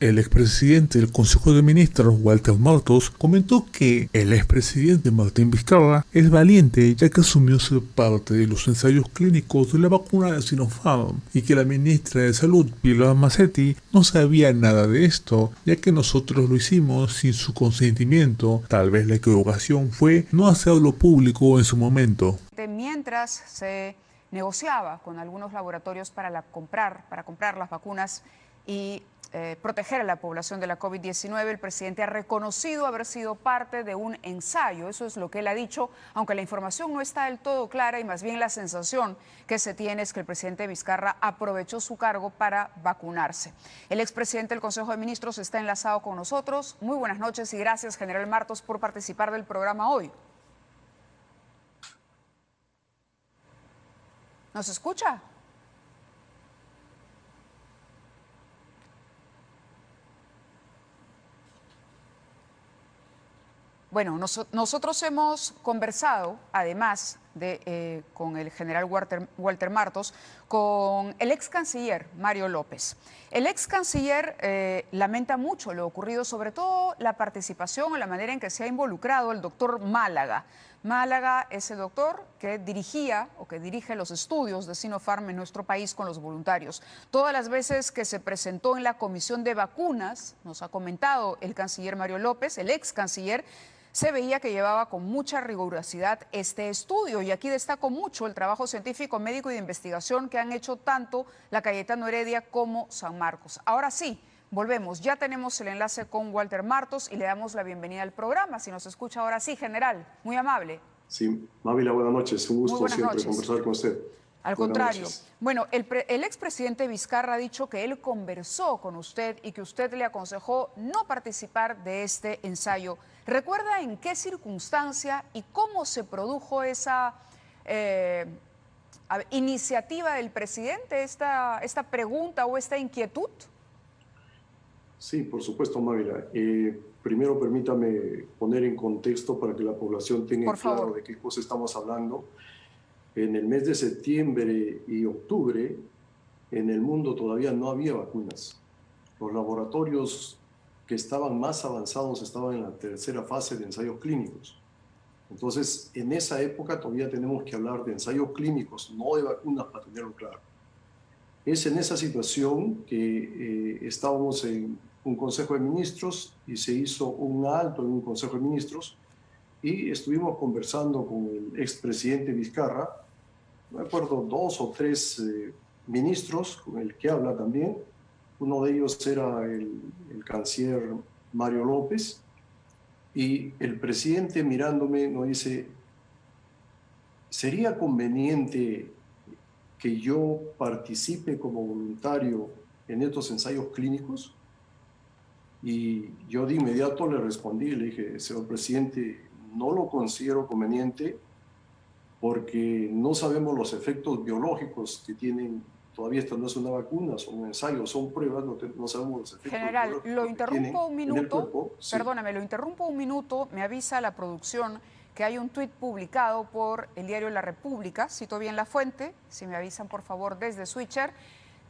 El expresidente del Consejo de Ministros, Walter Martos, comentó que el expresidente Martín Vizcarra es valiente ya que asumió ser parte de los ensayos clínicos de la vacuna de Sinopharm y que la ministra de Salud, Pilar Massetti, no sabía nada de esto, ya que nosotros lo hicimos sin su consentimiento. Tal vez la equivocación fue no hacerlo público en su momento. Mientras se negociaba con algunos laboratorios para comprar las vacunas y proteger a la población de la COVID-19, el presidente ha reconocido haber sido parte de un ensayo. Eso es lo que él ha dicho, aunque la información no está del todo clara y más bien la sensación que se tiene es que el presidente Vizcarra aprovechó su cargo para vacunarse. El expresidente del Consejo de Ministros está enlazado con nosotros. Muy buenas noches y gracias, general Martos, por participar del programa hoy. ¿Nos escucha? Bueno, nosotros hemos conversado, además de con el general Walter Martos, con el ex canciller Mario López. El ex canciller lamenta mucho lo ocurrido, sobre todo la participación o la manera en que se ha involucrado el doctor Málaga. Málaga es el doctor que dirigía o que dirige los estudios de Sinopharm en nuestro país con los voluntarios. Todas las veces que se presentó en la comisión de vacunas, nos ha comentado el canciller Mario López, el ex canciller, se veía que llevaba con mucha rigurosidad este estudio y aquí destaco mucho el trabajo científico, médico y de investigación que han hecho tanto la Cayetano Heredia como San Marcos. Ahora sí, volvemos, ya tenemos el enlace con Walter Martos y le damos la bienvenida al programa. Si nos escucha ahora sí, general, muy amable. Sí, Mávila, buenas noches, un gusto siempre conversar con usted. Al contrario. Bueno, el expresidente Vizcarra ha dicho que él conversó con usted y que usted le aconsejó no participar de este ensayo. ¿Recuerda en qué circunstancia y cómo se produjo esa iniciativa del presidente, esta pregunta o esta inquietud? Sí, por supuesto, Mávila. Primero permítame poner en contexto para que la población tenga claro de qué cosa estamos hablando. En el mes de septiembre y octubre, en el mundo todavía no había vacunas. Los laboratorios que estaban más avanzados estaban en la tercera fase de ensayos clínicos. Entonces, en esa época todavía tenemos que hablar de ensayos clínicos, no de vacunas, para tenerlo claro. Es en esa situación que estábamos en un Consejo de Ministros y se hizo un alto en un Consejo de Ministros y estuvimos conversando con el expresidente Vizcarra, no me acuerdo, 2 o 3 ministros con el que habla también. Uno de ellos era el canciller Mario López, y el presidente mirándome nos dice, ¿sería conveniente que yo participe como voluntario en estos ensayos clínicos? Y yo de inmediato le respondí, le dije, señor presidente, no lo considero conveniente porque no sabemos los efectos biológicos que tienen. Todavía esto no es una vacuna, son un ensayo, son pruebas, no sabemos los efectos. General, lo interrumpo un minuto, perdóname, lo interrumpo un minuto, me avisa la producción que hay un tuit publicado por el diario La República, cito bien la fuente, si me avisan por favor desde Switcher.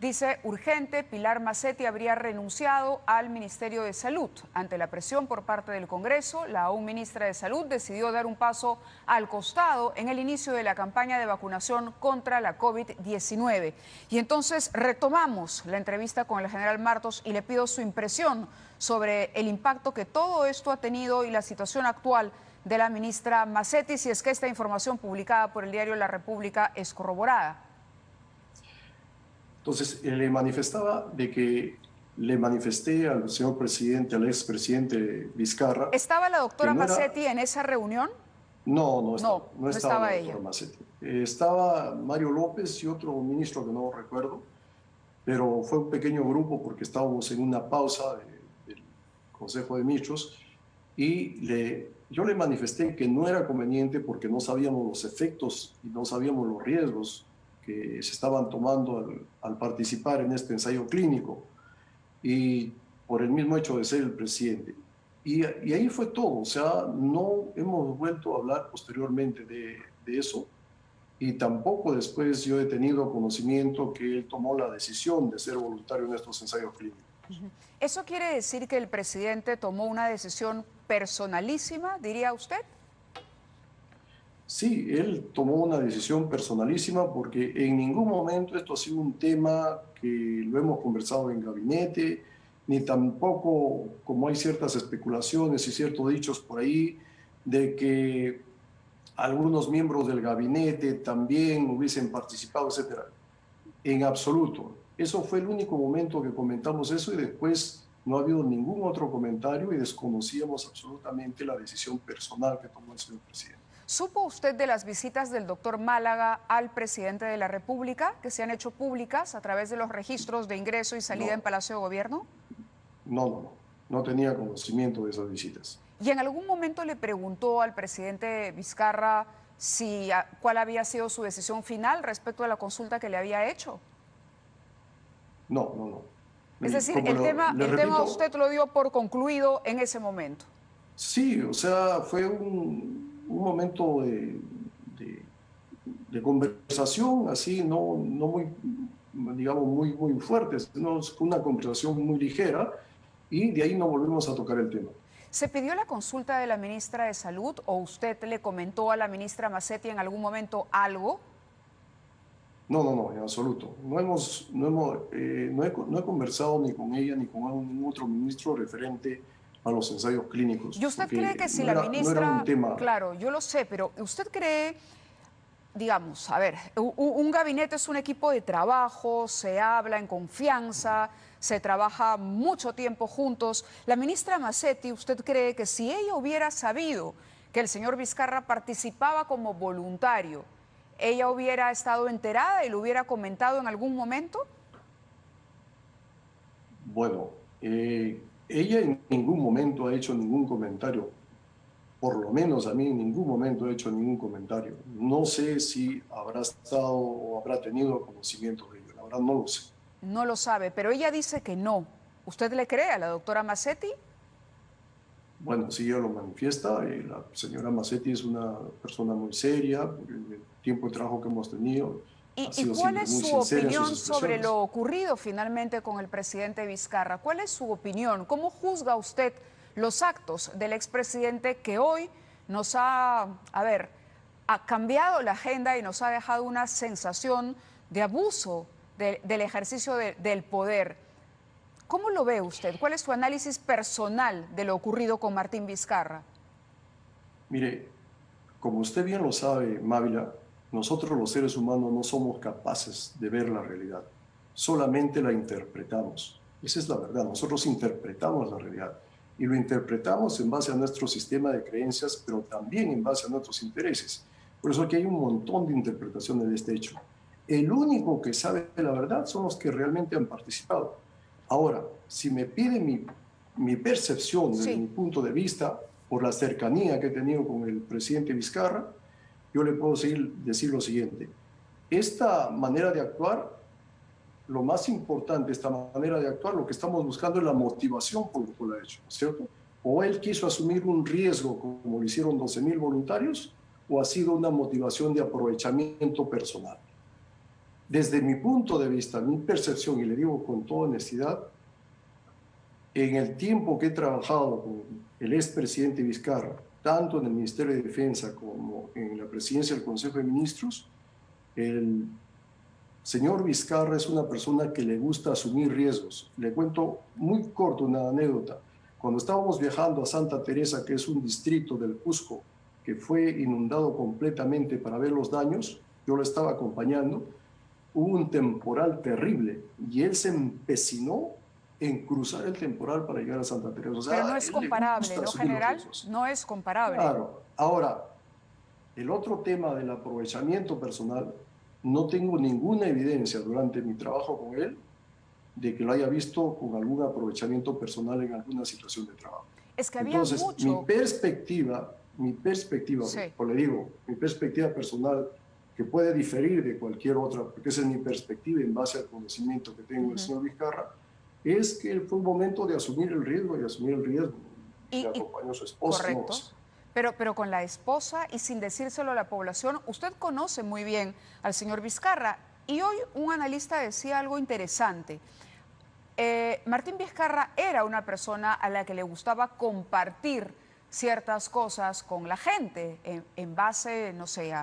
Dice, urgente, Pilar Massetti habría renunciado al Ministerio de Salud. Ante la presión por parte del Congreso, la aún ministra de Salud decidió dar un paso al costado en el inicio de la campaña de vacunación contra la COVID-19. Y entonces retomamos la entrevista con el general Martos y le pido su impresión sobre el impacto que todo esto ha tenido y la situación actual de la ministra Massetti, si es que esta información publicada por el diario La República es corroborada. Entonces, le manifesté al señor presidente, al expresidente Vizcarra. ¿Estaba la doctora Massetti en esa reunión? No estaba la ella. doctora Massetti. Estaba Mario López y otro ministro que no recuerdo, pero fue un pequeño grupo porque estábamos en una pausa del Consejo de Ministros y yo le manifesté que no era conveniente porque no sabíamos los efectos y no sabíamos los riesgos que se estaban tomando al participar en este ensayo clínico y por el mismo hecho de ser el presidente. Y ahí fue todo, o sea, no hemos vuelto a hablar posteriormente de eso y tampoco después yo he tenido conocimiento que él tomó la decisión de ser voluntario en estos ensayos clínicos. ¿Eso quiere decir que el presidente tomó una decisión personalísima, diría usted? Sí, él tomó una decisión personalísima porque en ningún momento esto ha sido un tema que lo hemos conversado en gabinete, ni tampoco como hay ciertas especulaciones y ciertos dichos por ahí de que algunos miembros del gabinete también hubiesen participado, etcétera. En absoluto. Eso fue el único momento que comentamos eso y después no ha habido ningún otro comentario y desconocíamos absolutamente la decisión personal que tomó el señor presidente. ¿Supo usted de las visitas del doctor Málaga al presidente de la República que se han hecho públicas a través de los registros de ingreso y salida en Palacio de Gobierno? No tenía conocimiento de esas visitas. ¿Y en algún momento le preguntó al presidente Vizcarra cuál había sido su decisión final respecto a la consulta que le había hecho? No. Es decir, el tema usted lo dio por concluido en ese momento. Sí, o sea, fue un momento de conversación así, no muy, digamos, muy fuerte, sino una conversación muy ligera y de ahí no volvimos a tocar el tema. ¿Se pidió la consulta de la ministra de Salud o usted le comentó a la ministra Macetti en algún momento algo? No, en absoluto. No he conversado ni con ella ni con ningún otro ministro referente a los ensayos clínicos. ¿Y usted cree que si la ministra... No era un tema... Claro, yo lo sé, pero ¿usted cree, digamos, a ver, un gabinete es un equipo de trabajo, se habla en confianza, se trabaja mucho tiempo juntos? La ministra Macetti, ¿usted cree que si ella hubiera sabido que el señor Vizcarra participaba como voluntario, ella hubiera estado enterada y lo hubiera comentado en algún momento? Bueno, ella en ningún momento ha hecho ningún comentario. Por lo menos a mí en ningún momento he hecho ningún comentario. No sé si habrá estado o habrá tenido conocimiento de ello. La verdad no lo sé. No lo sabe, pero ella dice que no. ¿Usted le cree a la doctora Macetti? Bueno, si ella lo manifiesta, la señora Macetti es una persona muy seria, por el tiempo de trabajo que hemos tenido. ¿Y cuál es su opinión sobre lo ocurrido finalmente con el presidente Vizcarra? ¿Cuál es su opinión? ¿Cómo juzga usted los actos del expresidente que hoy nos ha cambiado la agenda y nos ha dejado una sensación de abuso del ejercicio del poder? ¿Cómo lo ve usted? ¿Cuál es su análisis personal de lo ocurrido con Martín Vizcarra? Mire, como usted bien lo sabe, Mávila, nosotros los seres humanos no somos capaces de ver la realidad, solamente la interpretamos. Esa es la verdad, nosotros interpretamos la realidad y lo interpretamos en base a nuestro sistema de creencias, pero también en base a nuestros intereses. Por eso aquí hay un montón de interpretaciones de este hecho. El único que sabe la verdad son los que realmente han participado. Ahora, si me pide mi percepción desde mi punto de vista, por la cercanía que he tenido con el presidente Vizcarra, yo le puedo decir lo siguiente. Esta manera de actuar, lo más importante, esta manera de actuar, lo que estamos buscando es la motivación por lo que lo ha hecho, ¿no es cierto? O él quiso asumir un riesgo como lo hicieron 12.000 voluntarios, o ha sido una motivación de aprovechamiento personal. Desde mi punto de vista, mi percepción, y le digo con toda honestidad, en el tiempo que he trabajado con el expresidente Vizcarra, tanto en el Ministerio de Defensa como en la presidencia del Consejo de Ministros, el señor Vizcarra es una persona que le gusta asumir riesgos. Le cuento muy corto una anécdota. Cuando estábamos viajando a Santa Teresa, que es un distrito del Cusco, que fue inundado completamente para ver los daños, yo lo estaba acompañando, hubo un temporal terrible y él se empecinó en cruzar el temporal para llegar a Santa Teresa. O sea, pero no es comparable, ¿no, general? No es comparable. Claro. Ahora, el otro tema del aprovechamiento personal, no tengo ninguna evidencia durante mi trabajo con él de que lo haya visto con algún aprovechamiento personal en alguna situación de trabajo. Es que había Entonces, mucho... mi perspectiva, Sí. pues le digo, mi perspectiva personal, que puede diferir de cualquier otra, porque esa es mi perspectiva en base al conocimiento que tengo del señor Vizcarra, es que fue un momento de asumir el riesgo y asumir el riesgo. Y acompañó a su esposa. Correcto. No, pero con la esposa y sin decírselo a la población, usted conoce muy bien al señor Vizcarra. Y hoy un analista decía algo interesante. Martín Vizcarra era una persona a la que le gustaba compartir ciertas cosas con la gente en base, no sé,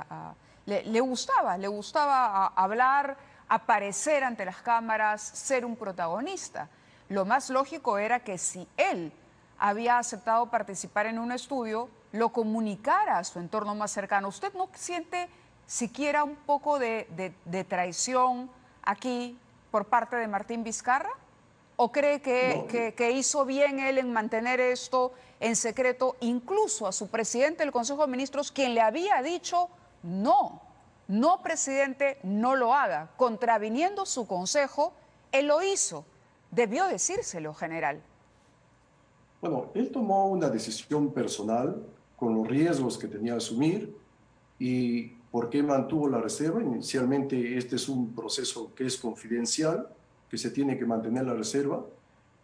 le gustaba hablar, aparecer ante las cámaras, ser un protagonista. Lo más lógico era que si él había aceptado participar en un estudio, lo comunicara a su entorno más cercano. ¿Usted no siente siquiera un poco de traición aquí por parte de Martín Vizcarra? ¿O cree que hizo bien él en mantener esto en secreto, incluso a su presidente del Consejo de Ministros, quien le había dicho no, presidente, no lo haga? Contraviniendo su consejo, él lo hizo. Debió decírselo, general. Bueno, él tomó una decisión personal con los riesgos que tenía que asumir y por qué mantuvo la reserva. Inicialmente este es un proceso que es confidencial, que se tiene que mantener la reserva.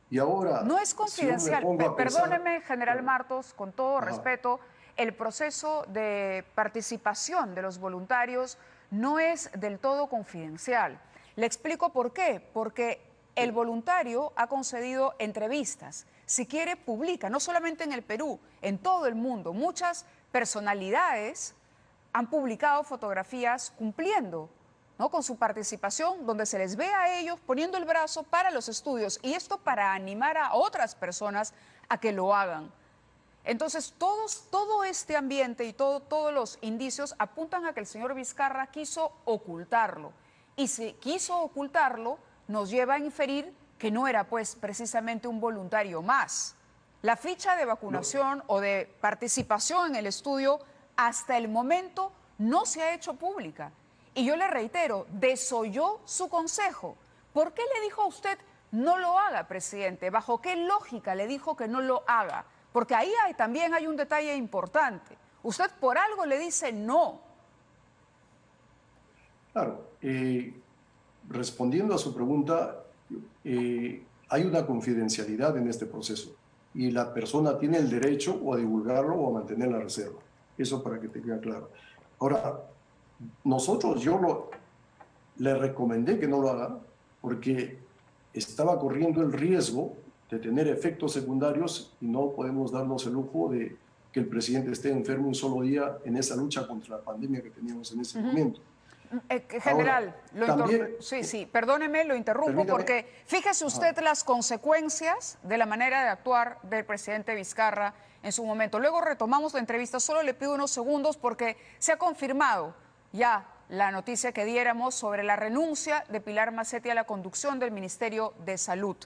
Y ahora... No es confidencial. Perdóneme, general Martos, con todo respeto, el proceso de participación de los voluntarios no es del todo confidencial. Le explico por qué. Porque el voluntario ha concedido entrevistas. Si quiere, publica, no solamente en el Perú, en todo el mundo. Muchas personalidades han publicado fotografías cumpliendo, ¿no?, con su participación, donde se les ve a ellos poniendo el brazo para los estudios, y esto para animar a otras personas a que lo hagan. Entonces, todo este ambiente y todos los indicios apuntan a que el señor Vizcarra quiso ocultarlo. Y si quiso ocultarlo, nos lleva a inferir que no era, pues, precisamente un voluntario más. La ficha de vacunación o de participación en el estudio, hasta el momento, no se ha hecho pública. Y yo le reitero, desoyó su consejo. ¿Por qué le dijo a usted no lo haga, presidente? ¿Bajo qué lógica le dijo que no lo haga? Porque ahí también hay un detalle importante. Usted por algo le dice no. Claro, respondiendo a su pregunta, hay una confidencialidad en este proceso y la persona tiene el derecho o a divulgarlo o a mantener la reserva. Eso para que te quede claro. Ahora, yo le recomendé que no lo haga porque estaba corriendo el riesgo de tener efectos secundarios y no podemos darnos el lujo de que el presidente esté enfermo un solo día en esa lucha contra la pandemia que teníamos en ese momento. General, ahora, sí, perdóneme, lo interrumpo porque fíjese usted las consecuencias de la manera de actuar del presidente Vizcarra en su momento. Luego retomamos la entrevista, solo le pido unos segundos porque se ha confirmado ya la noticia que diéramos sobre la renuncia de Pilar Macetti a la conducción del Ministerio de Salud.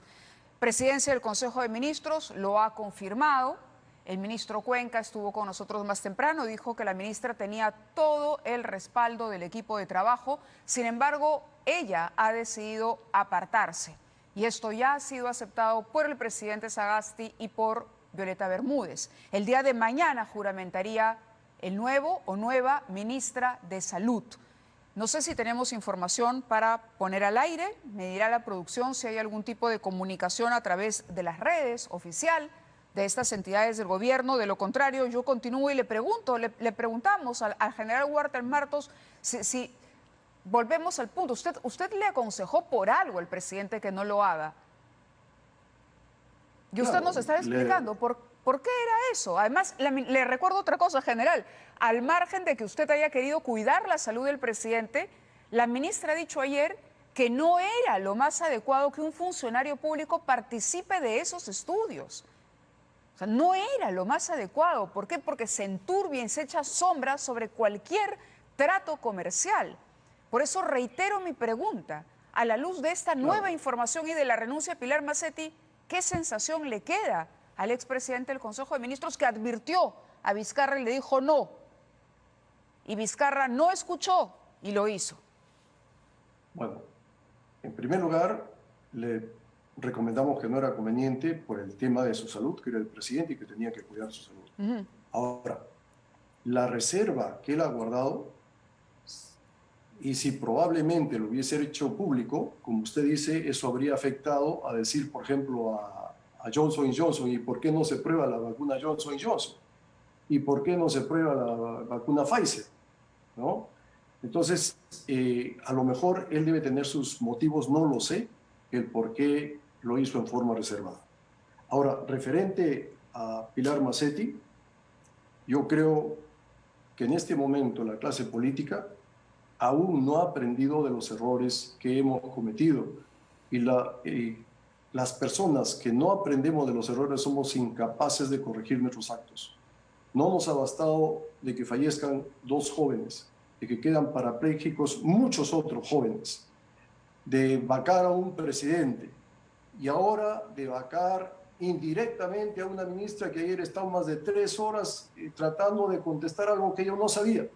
Presidencia del Consejo de Ministros lo ha confirmado. El ministro Cuenca estuvo con nosotros más temprano, dijo que la ministra tenía todo el respaldo del equipo de trabajo. Sin embargo, ella ha decidido apartarse. Y esto ya ha sido aceptado por el presidente Sagasti y por Violeta Bermúdez. El día de mañana juramentaría el nuevo o nueva ministra de Salud. No sé si tenemos información para poner al aire. Me dirá la producción si hay algún tipo de comunicación a través de las redes oficial de estas entidades del gobierno. De lo contrario, yo continúo y le preguntamos al general Walter Martos si volvemos al punto. Usted le aconsejó por algo al presidente que no lo haga. Y usted nos está explicando por qué era eso. Además, le recuerdo otra cosa, general. Al margen de que usted haya querido cuidar la salud del presidente, la ministra ha dicho ayer que no era lo más adecuado que un funcionario público participe de esos estudios. O sea, no era lo más adecuado. ¿Por qué? Porque se enturbia y se echa sombra sobre cualquier trato comercial. Por eso reitero mi pregunta. A la luz de esta nueva información y de la renuncia de Pilar Macetti, ¿qué sensación le queda al expresidente del Consejo de Ministros que advirtió a Vizcarra y le dijo no? Y Vizcarra no escuchó y lo hizo. Bueno, en primer lugar, le recomendamos que no era conveniente por el tema de su salud, que era el presidente y que tenía que cuidar su salud. Ahora, la reserva que él ha guardado, y si probablemente lo hubiese hecho público, como usted dice, eso habría afectado a decir, por ejemplo, a Johnson & Johnson, ¿y por qué no se prueba la vacuna Johnson & Johnson? ¿Y por qué no se prueba la vacuna Pfizer? ¿No? Entonces, a lo mejor él debe tener sus motivos, no lo sé, el por qué lo hizo en forma reservada. Ahora, referente a Pilar Mazzetti, yo creo que en este momento la clase política aún no ha aprendido de los errores que hemos cometido. Y las personas que no aprendemos de los errores somos incapaces de corregir nuestros actos. No nos ha bastado de que fallezcan 2 jóvenes, de que quedan parapléjicos muchos otros jóvenes, de vacar a un presidente y ahora de vacar indirectamente a una ministra que ayer estaba más de 3 horas tratando de contestar algo que yo no sabía.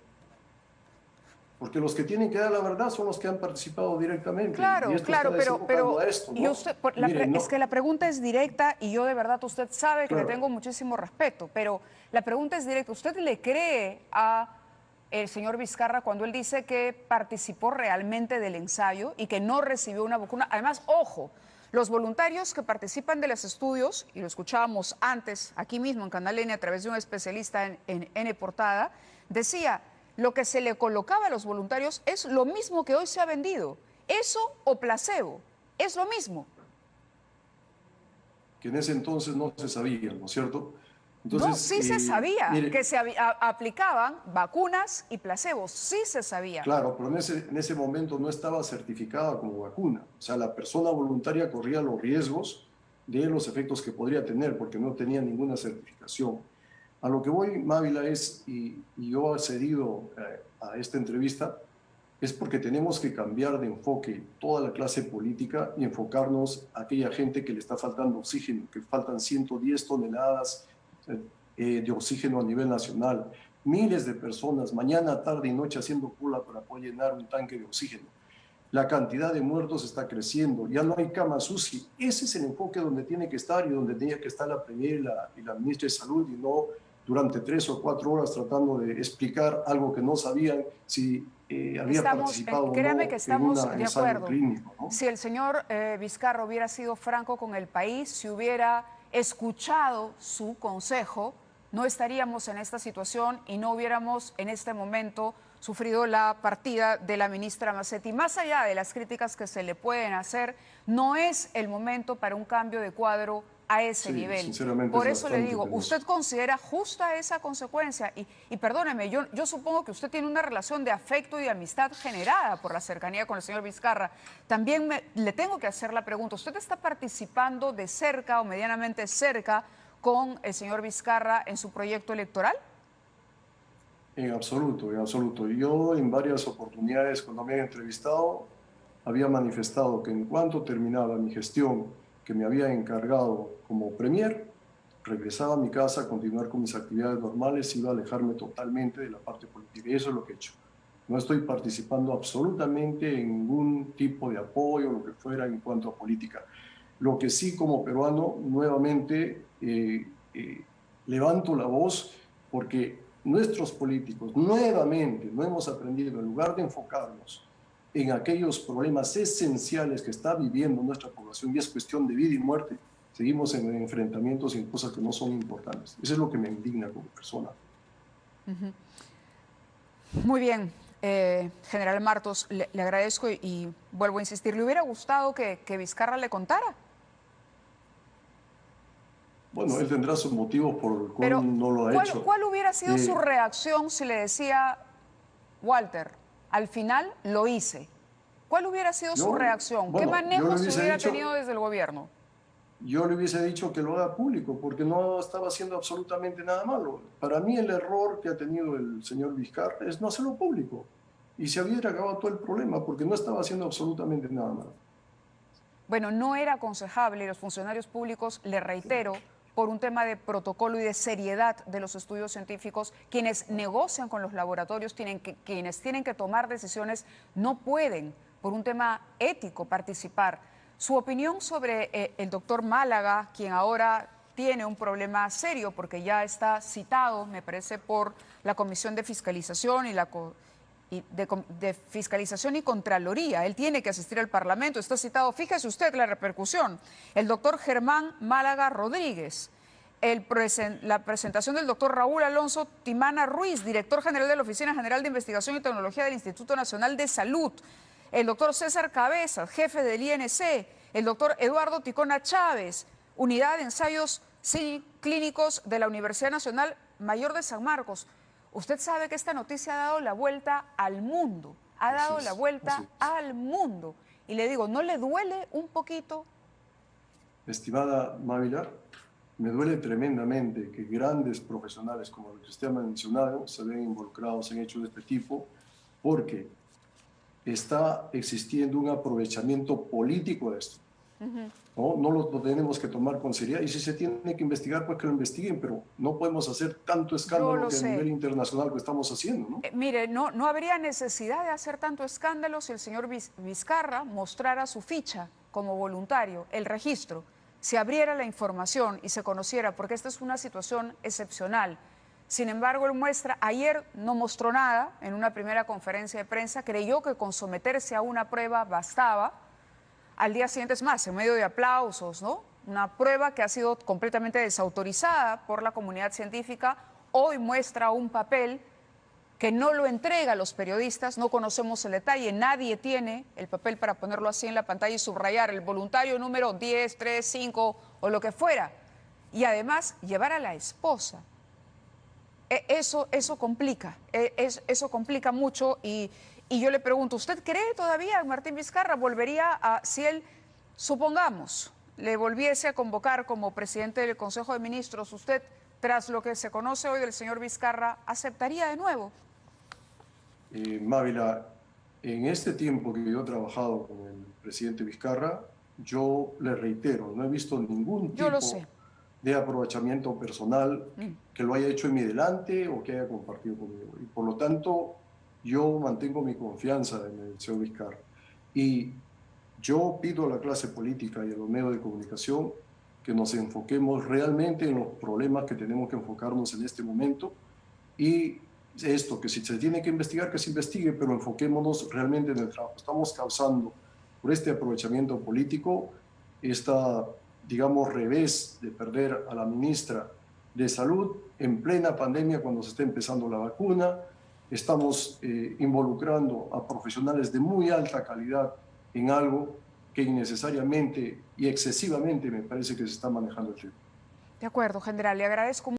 Porque los que tienen que dar la verdad son los que han participado directamente. Claro, claro, pero a esto, ¿no? y usted, es que la pregunta es directa y yo de verdad, usted sabe que le tengo muchísimo respeto, pero la pregunta es directa. ¿Usted le cree a el señor Vizcarra cuando él dice que participó realmente del ensayo y que no recibió una vacuna? Además, ojo, los voluntarios que participan de los estudios, y lo escuchábamos antes aquí mismo en Canal N a través de un especialista en N Portada, decía: lo que se le colocaba a los voluntarios es lo mismo que hoy se ha vendido. Eso o placebo, es lo mismo. Que en ese entonces no se sabía, ¿no es cierto? Entonces, no, sí se sabía que se aplicaban vacunas y placebos, sí se sabía. Claro, pero en ese momento no estaba certificada como vacuna. O sea, la persona voluntaria corría los riesgos de los efectos que podría tener porque no tenía ninguna certificación. A lo que voy, Mávila, y yo he cedido a esta entrevista, es porque tenemos que cambiar de enfoque toda la clase política y enfocarnos a aquella gente que le está faltando oxígeno, que faltan 110 toneladas de oxígeno a nivel nacional. Miles de personas, mañana, tarde y noche, haciendo cola para poder llenar un tanque de oxígeno. La cantidad de muertos está creciendo, ya no hay camas UCI. Ese es el enfoque donde tiene que estar y donde tenía que estar la Premier y la ministra de Salud, y no durante 3 o 4 horas tratando de explicar algo que no sabían si había participado créame que estamos en un de acuerdo. clínico, ¿no? Si el señor Vizcarra hubiera sido franco con el país, si hubiera escuchado su consejo, no estaríamos en esta situación y no hubiéramos en este momento sufrido la partida de la ministra Mazzetti. Más allá de las críticas que se le pueden hacer, no es el momento para un cambio de cuadro a ese nivel. Por eso le digo, ¿usted considera justa esa consecuencia? Y perdóneme, yo supongo que usted tiene una relación de afecto y de amistad generada por la cercanía con el señor Vizcarra. También le tengo que hacer la pregunta, ¿usted está participando de cerca o medianamente cerca con el señor Vizcarra en su proyecto electoral? En absoluto, en absoluto. Yo en varias oportunidades cuando me han entrevistado había manifestado que en cuanto terminaba mi gestión que me había encargado como premier, regresaba a mi casa a continuar con mis actividades normales, iba a alejarme totalmente de la parte política. Y eso es lo que he hecho. No estoy participando absolutamente en ningún tipo de apoyo, lo que fuera en cuanto a política. Lo que sí, como peruano, nuevamente levanto la voz porque nuestros políticos nuevamente no hemos aprendido, en lugar de enfocarnos en aquellos problemas esenciales que está viviendo nuestra población, y es cuestión de vida y muerte, seguimos en enfrentamientos y en cosas que no son importantes. Eso es lo que me indigna como persona. Muy bien, General Martos, le agradezco y vuelvo a insistir, ¿le hubiera gustado que Vizcarra le contara? Bueno, él tendrá sus motivos por el cual no lo ha hecho. ¿Cuál hubiera sido su reacción si le decía, Walter, al final lo hice? ¿Cuál hubiera sido su reacción? ¿Qué manejos hubiera tenido desde el gobierno? Yo le hubiese dicho que lo haga público, porque no estaba haciendo absolutamente nada malo. Para mí el error que ha tenido el señor Vizcarra es no hacerlo público. Y se hubiera acabado todo el problema, porque no estaba haciendo absolutamente nada malo. Bueno, no era aconsejable, y los funcionarios públicos, le reitero, por un tema de protocolo y de seriedad de los estudios científicos, quienes negocian con los laboratorios, quienes tienen que tomar decisiones, no pueden, por un tema ético, participar. Su opinión sobre el doctor Málaga, quien ahora tiene un problema serio porque ya está citado, me parece, por la Comisión de Fiscalización de Fiscalización y Contraloría. Él tiene que asistir al Parlamento, está citado. Fíjese usted la repercusión. El doctor Germán Málaga Rodríguez, la presentación del doctor Raúl Alonso Timana Ruiz, director general de la Oficina General de Investigación y Tecnología del Instituto Nacional de Salud. el doctor César Cabezas, jefe del INC, el doctor Eduardo Ticona Chávez, Unidad de Ensayos Clínicos de la Universidad Nacional Mayor de San Marcos. Usted sabe que esta noticia ha dado la vuelta al mundo, ha dado la vuelta al mundo. Y le digo, ¿no le duele un poquito? Estimada Mávila, me duele tremendamente que grandes profesionales como los que usted ha mencionado se vean involucrados en hechos de este tipo, porque está existiendo un aprovechamiento político de esto. No lo tenemos que tomar con seriedad, y si se tiene que investigar, pues que lo investiguen, pero no podemos hacer tanto escándalo que a nivel internacional que estamos haciendo, ¿no? Mire, no habría necesidad de hacer tanto escándalo si el señor Vizcarra mostrara su ficha como voluntario, el registro, si abriera la información y se conociera, porque esta es una situación excepcional. Sin embargo, él muestra, ayer no mostró nada en una primera conferencia de prensa, creyó que con someterse a una prueba bastaba. Al día siguiente, es más, en medio de aplausos, ¿no? Una prueba que ha sido completamente desautorizada por la comunidad científica, hoy muestra un papel que no lo entrega a los periodistas, no conocemos el detalle, nadie tiene el papel para ponerlo así en la pantalla y subrayar el voluntario número 10, 3, 5 o lo que fuera. Y además, llevar a la esposa. Eso complica, eso complica mucho y yo le pregunto, ¿usted cree todavía que Martín Vizcarra volvería a, si él, supongamos, le volviese a convocar como presidente del Consejo de Ministros, usted, tras lo que se conoce hoy del señor Vizcarra, aceptaría de nuevo? Mávila, en este tiempo que yo he trabajado con el presidente Vizcarra, yo le reitero, no he visto ningún tipo de aprovechamiento personal que lo haya hecho en mi delante o que haya compartido conmigo. Y por lo tanto, yo mantengo mi confianza en el señor Vizcarra. Y yo pido a la clase política y a los medios de comunicación que nos enfoquemos realmente en los problemas que tenemos que enfocarnos en este momento. Y esto, que si se tiene que investigar, que se investigue, pero enfoquémonos realmente en el trabajo. Estamos causando, por este aprovechamiento político, esta, digamos, revés de perder a la ministra de Salud en plena pandemia cuando se está empezando la vacuna. Estamos involucrando a profesionales de muy alta calidad en algo que innecesariamente y excesivamente me parece que se está manejando el tema. De acuerdo, general, le agradezco.